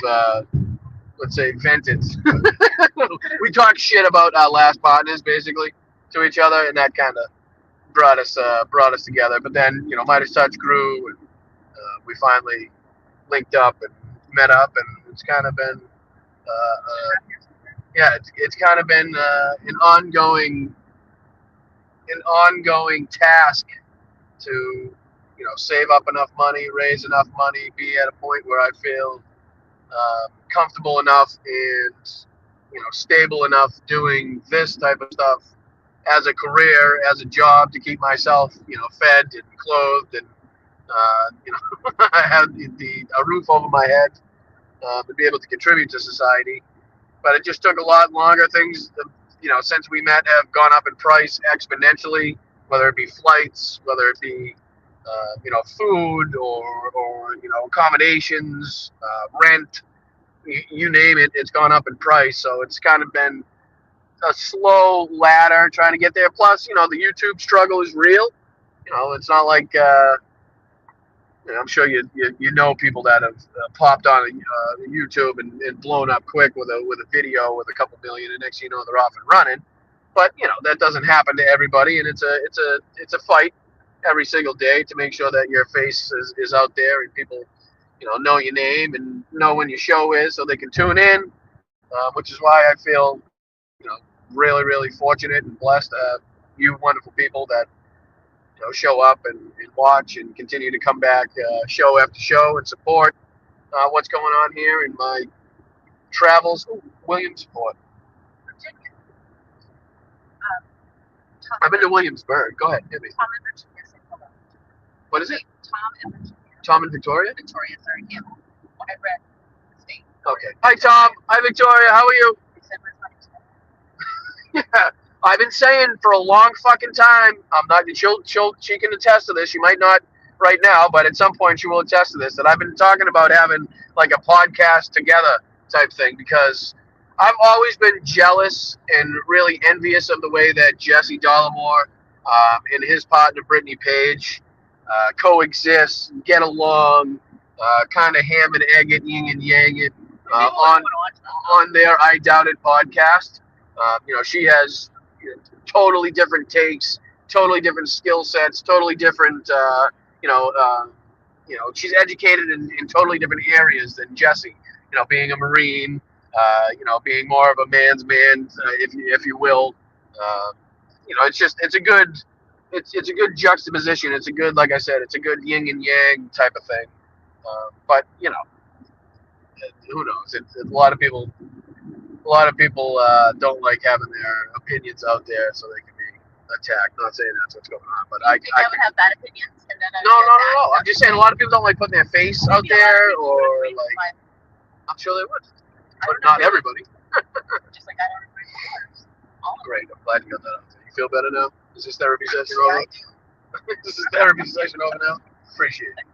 let's say, vented. We talked shit about our last partners, basically, to each other, and that kind of brought us together. But then, you know, Midas Touch grew, and we finally linked up and met up, and it's kind of been, it's kind of been an ongoing task to, you know, save up enough money, raise enough money, be at a point where I feel comfortable enough and, you know, stable enough doing this type of stuff as a career, as a job, to keep myself, you know, fed and clothed, and you know, I have a roof over my head, to be able to contribute to society. But it just took a lot longer. Things, you know, since we met, have gone up in price exponentially, whether it be flights, whether it be you know, food, or you know, accommodations, rent, you name it, it's gone up in price. So it's kind of been a slow ladder trying to get there. Plus, you know, the YouTube struggle is real. You know, it's not like you know, I'm sure you know people that have popped on YouTube and blown up quick with a video with a couple million, and next thing you know, they're off and running. But you know, that doesn't happen to everybody, and it's a fight every single day to make sure that your face is out there and people, you know your name and know when your show is, so they can tune in. Which is why I feel, you know, really, really fortunate and blessed to have you wonderful people that, you know, show up and watch and continue to come back show after show and support what's going on here in my travels. Ooh, Williamsport. Virginia. I've been to Williamsburg. Go ahead, hit me. Tom and Virginia say hello. What is it? Tom and Virginia. Tom and Victoria? Victoria, sorry, Campbell. I read the state. Okay. Hi, Tom. Hi, Victoria. How are you? They said we're funny. Yeah. I've been saying for a long fucking time, I'm not, she can attest to this. She might not right now, but at some point she will attest to this, that I've been talking about having like a podcast together type thing, because I've always been jealous and really envious of the way that Jesse Dollamore and his partner Brittany Page coexist, get along, kind of ham and egg it, yin and yang it on their I Doubt It podcast. You know, she has, you know, totally different takes, totally different skill sets, totally different, you know, she's educated in totally different areas than Jesse. You know, being a Marine, you know, being more of a man's man, if you will. You know, it's it's a good juxtaposition. It's a good, like I said, it's a good yin and yang type of thing. But you know, who knows? A lot of people don't like having their opinions out there, so they can be attacked. Not saying that's what's going on, but I would have bad opinions, and then no. I'm just saying a lot of people don't like putting their face out there, or like. I'm sure they would, but not everybody. Just like I don't agree with yours. Great, I'm glad you got that out there. You feel better now? Is this therapy session over? This is therapy session over now? Appreciate it.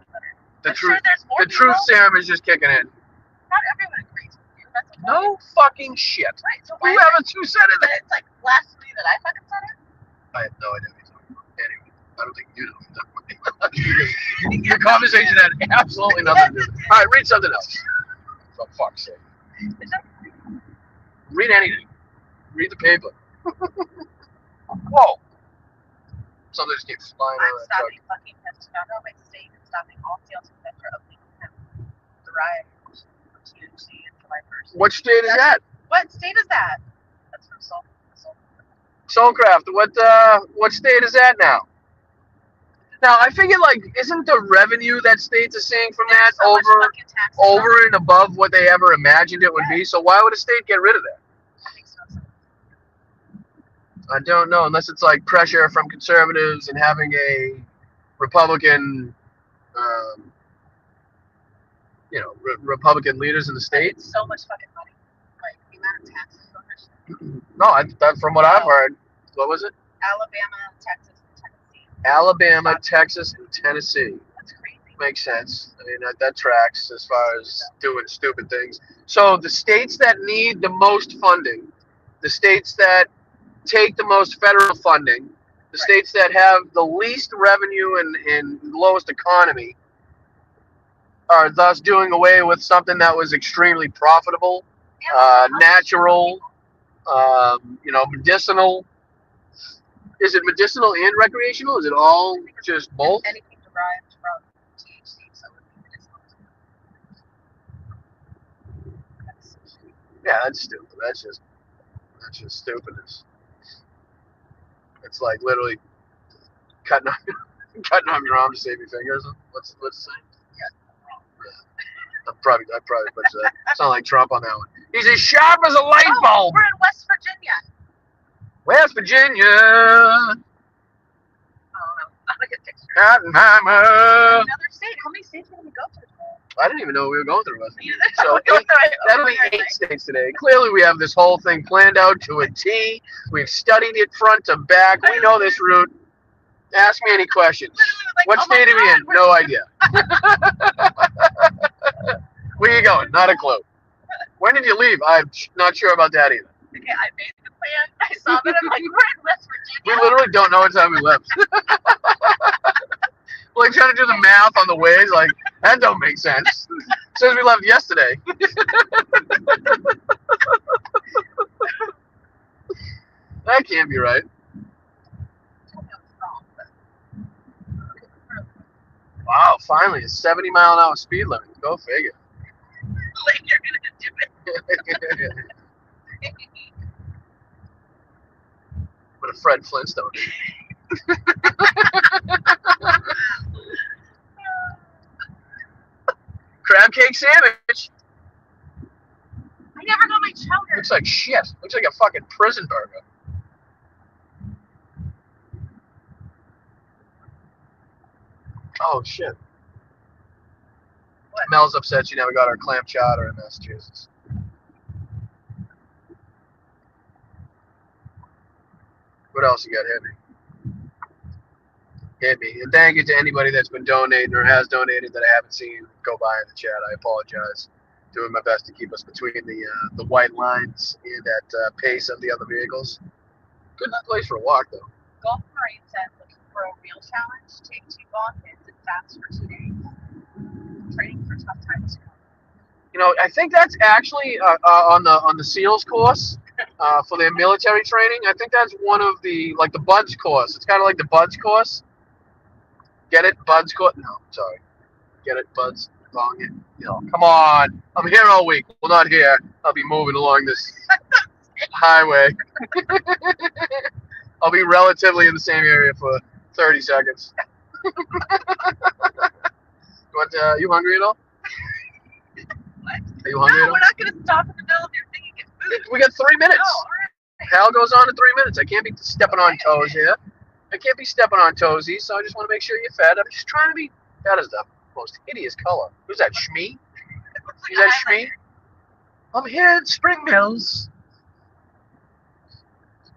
The truth serum is just kicking in. Not everyone agrees with you. That's okay. No fucking shit. Right, so who haven't you said it? It's like blasphemy that I fucking said it? I have no idea what you're talking about. Anyway, I don't think you know. Your conversation had absolutely nothing to do with it. Alright, read something else. For fuck's sake. Read anything. Read the paper. Whoa. Something just keeps flying out of that truck. Stopping fucking hemp tobacco by state and stopping all sales and vender of legal hemp derived from THC and July 1st. What state is that? What state is that? That's from Soulcraft. What state is that now? Now I figure like isn't the revenue that states are seeing from that over and above what they ever imagined it would be? So why would a state get rid of that? I don't know, unless it's like pressure from conservatives and having a Republican, Republican leaders in the state. So much fucking money, like the amount of taxes on that shit. No, from what I've heard, what was it? Alabama, Texas, and Tennessee. Alabama, Texas, and Tennessee. That's crazy. Makes sense. I mean, that tracks as far as doing stupid things. So the states that need the most funding, the states that take the most federal funding, the states that have the least revenue and lowest economy are thus doing away with something that was extremely profitable, natural, medicinal. Is it medicinal and recreational? Is it all just both? Anything derived from THC, so it would be medicinal. Yeah, that's stupid. That's just stupidness. It's like literally cutting off your arm to save your fingers. What's the saying? Yeah. I probably butchered that. Sound like Trump on that one. He's as sharp as a light bulb. We're in West Virginia. West Virginia. Oh, I'm gonna get pictures. Another state. How many states are we gonna go through? I didn't even know we were going through West Virginia. So that'll be 8 states today. Clearly, we have this whole thing planned out to a T. We've studied it front to back. We know this route. Ask me any questions. What state are we in? No idea. Where are you going? Not a clue. When did you leave? I'm not sure about that either. Okay, I made the plan. I saw that. I'm like, we're in West Virginia. We literally don't know what time we left. Like trying to do the math on the ways, like that don't make sense. Since we left yesterday. That can't be right. Wow, finally a 70-mile-an-hour speed limit. Go figure. Like you're gonna do it. What a Fred Flintstone. Crab cake sandwich. I never got my chowder. Looks like shit. Looks like a fucking prison burger. Oh shit. What? Mel's upset she never got her clam chowder in Massachusetts. What else you got? Hit me. And thank you to anybody that's been donating or has donated that I haven't seen go by in the chat. I apologize. Doing my best to keep us between the white lines and that pace of the other vehicles. Good place for a walk, though. Golf Marine said, looking for a real challenge, take 2 long hits and fast for 2 days. Training for tough times. You know, I think that's actually on the SEALs course for their military training. I think that's one of the BUDS course. It's kind of like the BUDS course. Get it? BUDS course? No, sorry. Get it? BUDS? Wrong. You know, come on. I'm here all week. Well, not here. I'll be moving along this highway. I'll be relatively in the same area for 30 seconds. What? You hungry at all? What? Are you hungry at No, all? we're not going to stop in the middle of your thing and get food. We got 3 minutes. No, all right. Hal goes on in 3 minutes. I can't be stepping on toes here. I can't be stepping on toesies, so I just want to make sure you're fed. I'm just trying to be. That is the most hideous color. Who's that, Shmee? Is that Shmee? I'm here in Spring Mills.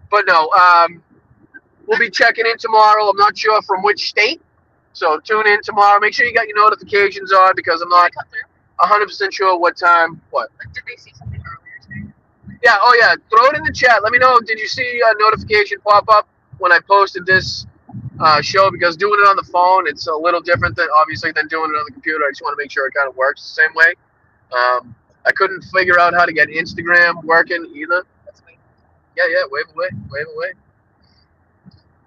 But no, we'll be checking in tomorrow. I'm not sure from which state. So tune in tomorrow. Make sure you got your notifications on because I'm not 100% sure what time. What? Did they see something earlier today? Yeah, oh yeah. Throw it in the chat. Let me know. Did you see a notification pop up when I posted this show? Because doing it on the phone, it's a little different than obviously than doing it on the computer. I just want to make sure it kind of works the same way. I couldn't figure out how to get Instagram working either. Yeah, wave away, wave away.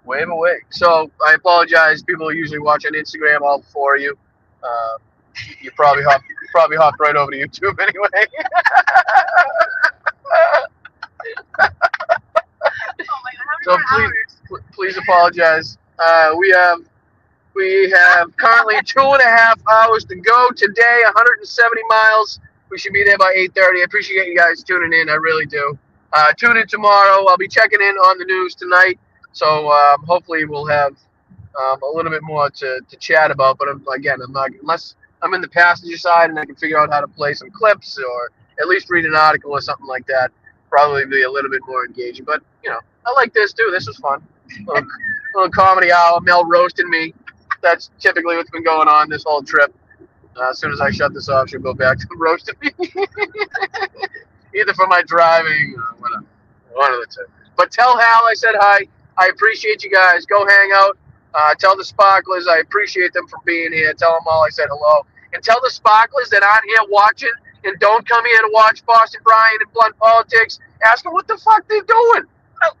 Wave away. So I apologize. People who usually watch on Instagram, all four of you. You probably hopped right over to YouTube anyway. Oh my God, how many more hours? Please apologize. We have currently 2.5 hours to go today. 170 miles. We should be there by 8:30. I appreciate you guys tuning in. I really do. Tune in tomorrow. I'll be checking in on the news tonight. So hopefully we'll have a little bit more to chat about. But again, I'm not unless I'm in the passenger side and I can figure out how to play some clips or at least read an article or something like that. Probably be a little bit more engaging. But I like this too. This was fun. Little comedy hour. Mel roasting me. That's typically what's been going on this whole trip. As soon as I shut this off, she'll go back to roasting me. Either for my driving or whatever. One of the two. But tell Hal I said hi. I appreciate you guys. Go hang out. Tell the Sparklers I appreciate them for being here. Tell them all I said hello. And tell the Sparklers that aren't here watching and don't come here to watch Boston Brian and Blunt Politics. Ask them what the fuck they're doing.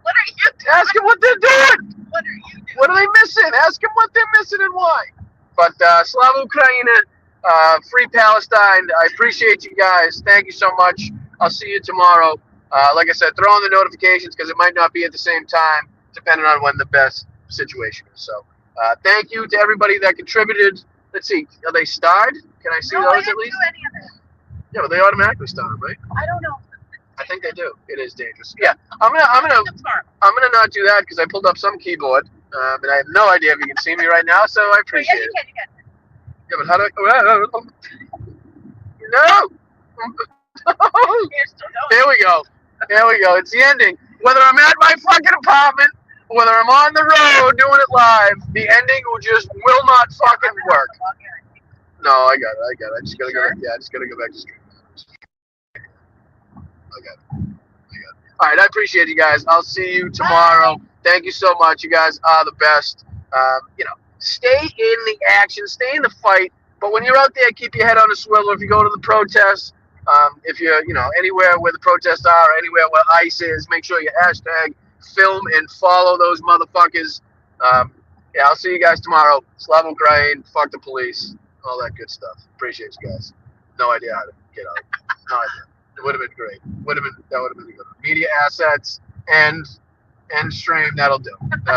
What are you doing? Ask them what they're doing. What are you doing? What are they missing? Ask them what they're missing and why. But Slava Ukraina, Free Palestine. I appreciate you guys. Thank you so much. I'll see you tomorrow. Like I said, throw on the notifications because it might not be at the same time, depending on when the best situation is. So thank you to everybody that contributed. Let's see. Are they starred? Can I see No, those I at didn't least? do any of it. Yeah, but they automatically star them, right? I don't know. I think they do. It is dangerous. Yeah, I'm gonna not do that because I pulled up some keyboard and I have no idea if you can see me right now. So I appreciate it. Yeah, you can. Yeah, but how do I? No. You're still going. Here we go. Here we go. It's the ending. Whether I'm at my fucking apartment, whether I'm on the road doing it live, the ending will not fucking work. No, I got it. I just gotta go. Yeah, I just gotta go back to stream. I got it. All right, I appreciate you guys. I'll see you tomorrow. Thank you so much. You guys are the best. Stay in the action, stay in the fight. But when you're out there, keep your head on a swivel. If you go to the protests, if you're anywhere where the protests are, anywhere where ICE is, make sure you hashtag, film, and follow those motherfuckers. Yeah, I'll see you guys tomorrow. Slava Ukraine, fuck the police, all that good stuff. Appreciate you guys. No idea how to get out. No idea. It would have been great. That would have been good. Media assets and stream, that'll do.